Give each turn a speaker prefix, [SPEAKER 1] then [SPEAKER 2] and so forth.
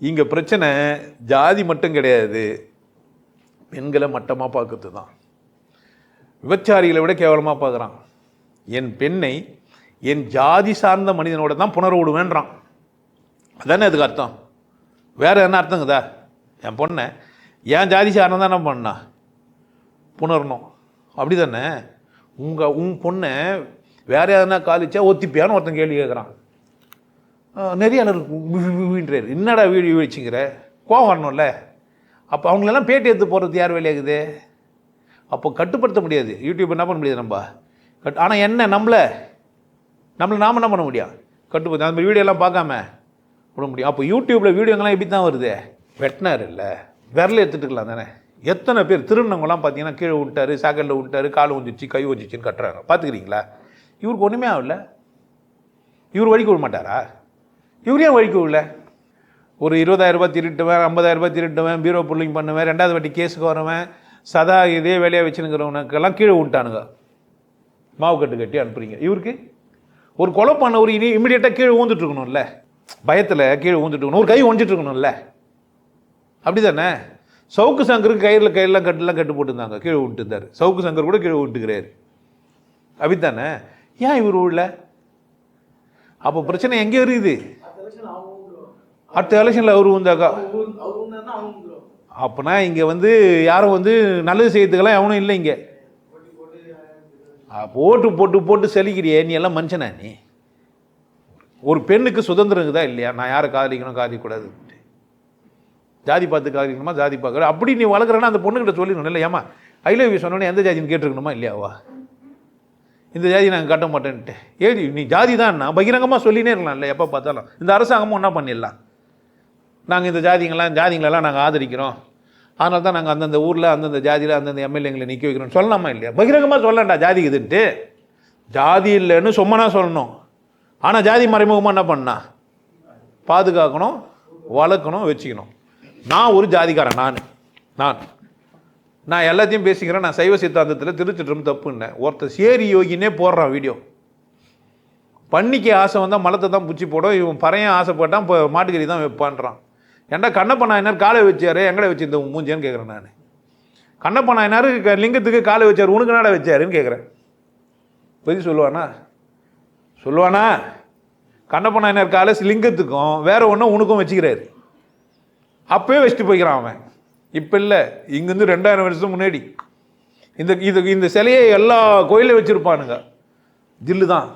[SPEAKER 1] இங்கே பிரச்சனை ஜாதி மட்டும் கிடையாது, பெண்களை மட்டமாக பார்க்கறது தான். விபச்சாரிகளை விட கேவலமாக பார்க்குறான். என் பெண்ணை என் ஜாதி சார்ந்த மனிதனோட தான் புணர விடுவேன்றான். அதானே அதுக்கு அர்த்தம். வேறு என்ன அர்த்தங்குதா? என் பொண்ணை என் ஜாதி சார்ந்த தான் என்ன பண்ணா புணரணும், அப்படி தானே? உன் பொண்ணை வேறு எதனா காலிச்சா ஒத்திப்பியான்னு ஒருத்தன் கேள்வி கேட்குறான். நிறைய வீடுறாரு, என்னடா வீடியோ வச்சுக்கிற, கோவம் வரணும்ல. அப்போ அவங்களெல்லாம் பேட்டி எடுத்து போகிறது யார் வேலையாகுது? அப்போ கட்டுப்படுத்த முடியாது. யூடியூப் என்ன பண்ண முடியாது நம்ம ஆனால் என்ன நாம் என்ன பண்ண முடியும்? கட்டுப்படுத்த அந்த வீடியோலாம் பார்க்காம விட முடியும். அப்போ யூடியூப்பில் வீடியோங்கள்லாம் எப்படி தான் வருது? வெட்டினார் இல்லை, விரல எடுத்துட்டுக்கலாம் தானே. எத்தனை பேர் திருநங்கெல்லாம் பார்த்தீங்கன்னா கீழே விட்டார், சாக்கெட்டில் விட்டார், கால் ஒஞ்சிச்சு கை ஒஞ்சிச்சின்னு கட்டுறாங்க. பார்த்துக்கிறீங்களா? இவருக்கு ஒன்றுமே ஆகல. இவர் வழிக்க விட மாட்டாரா? இவர் ஏன் வழிக்க விடல? ஒரு 20,000 ரூபாய் திருட்டுவேன், 50,000 ரூபாய் திருட்டுவேன், பீரோ புல்லிங் பண்ணுவேன், 2வது வாட்டி கேஸுக்கு வரவேன், சதா இதே வேலையாக வச்சுருக்கிறவனுக்கெல்லாம் கீழே விட்டானுங்க. மாவு கட்டு கட்டி அனுப்புறீங்க. இவருக்கு ஒரு கொலை பண்ண ஒரு இமீடியட்டாக கீழே ஊந்துட்டுருக்கணும்ல, பயத்தில் கீழே ஊந்துட்டுருக்கணும், ஒரு கை ஒஞ்சிட்ருக்கணும்ல, அப்படி தானே? சவுக்கு சங்கருக்கு கையெல்லாம் கட்டு போட்டுருந்தாங்க, கீழே விட்டுருந்தார். சவுக்கு சங்கர் கூட கீழே விட்டுக்கிறாரு, அப்படி தானே? ஏன் இவர் உள்ள? அப்போ பிரச்சனை எங்கே இருக்குது? அடுத்த எலெக்ஷனில் அவர் வந்தாக்கா அப்போனா இங்கே யாரும் நல்லது செய்யறதுக்கெல்லாம் எவனும் இல்லை. இங்கே போட்டு போட்டு போட்டு செலிக்கிறியே, நீ எல்லாம் மனுஷனா? நீ ஒரு பெண்ணுக்கு சுதந்திரம் இருக்குதா இல்லையா? நான் யாரை காதலிக்கணும் காதலிக்கூடாது, ஜாதி பார்த்து காதலிக்கணுமா ஜாதி பார்க்க அப்படி நீ வளர்க்குறேன்னா அந்த பொண்ணுக்கிட்ட சொல்லிடணும் இல்லை? ஏமா ஐ லவ் யூ சொன்னோன்னே எந்த ஜாதின்னு கேட்டுருக்கணுமா இல்லையாவா? இந்த ஜாதி நாங்கள் கட்ட மாட்டேன்ட்டு ஏடி நீ ஜாதி தான் நான் பகிரங்கமாக சொல்லினே இருக்கலாம் இல்லை? எப்போ பார்த்தாலும் இந்த அரசாங்கமும் என்ன பண்ணிடலாம், நாங்கள் இந்த ஜாதிங்களெல்லாம் நாங்கள் ஆதரிக்கிறோம், அதனால தான் நாங்கள் அந்தந்த ஊரில் அந்தந்த ஜாதியில் அந்தந்த எம்எல்ஏங்களை நிற்க வைக்கிறோம் சொல்லலாமா இல்லையா? பகிரங்கமாக சொல்லலாம்டா ஜாதி இதுன்ட்டு. ஜாதி இல்லைன்னு சும்மனா சொல்லணும். ஆனால் ஜாதி மறைமுகமாக என்ன பண்ணா பாதுகாக்கணும், வளர்க்கணும், வச்சுக்கணும். நான் ஒரு ஜாதிக்காரன், நான் எல்லாத்தையும் பேசிக்கிறேன். நான் சைவ சித்தாந்தத்தில் திருச்சிட்டும் தப்புன்னு ஒருத்தர் சேரி யோகினே போடுறான் வீடியோ. பண்ணிக்கு ஆசை வந்தால் மலத்தை தான் பூச்சி போடும், இவன் பறையன் ஆசைப்பட்டான் இப்போ மாட்டுக்கறி தான் வைப்பான்றான். ஏன்டா கண்ணப்ப நாயனார் காலை வச்சாரு, எங்கடை வச்சு இந்த மூஞ்சியான்னு கேட்குறேன் நான். கண்ணப்ப நாயனார் லிங்கத்துக்கு காலை வச்சார், உனக்கு நாடா வச்சாருன்னு கேட்குறேன். பதில் சொல்லுவானா? கண்ணப்ப நாயனார் காலை லிங்கத்துக்கும் வேற ஒன்றும் உனக்கும் வச்சுக்கிறாரு. அப்பவே வச்சுட்டு போய்க்கிறான் அவன். இப்போ இல்லை, இங்கேருந்து 2000 வருஷம் முன்னாடி இந்த சிலையை எல்லா கோயிலையும் வச்சுருப்பானுங்க. தில்லு தான்.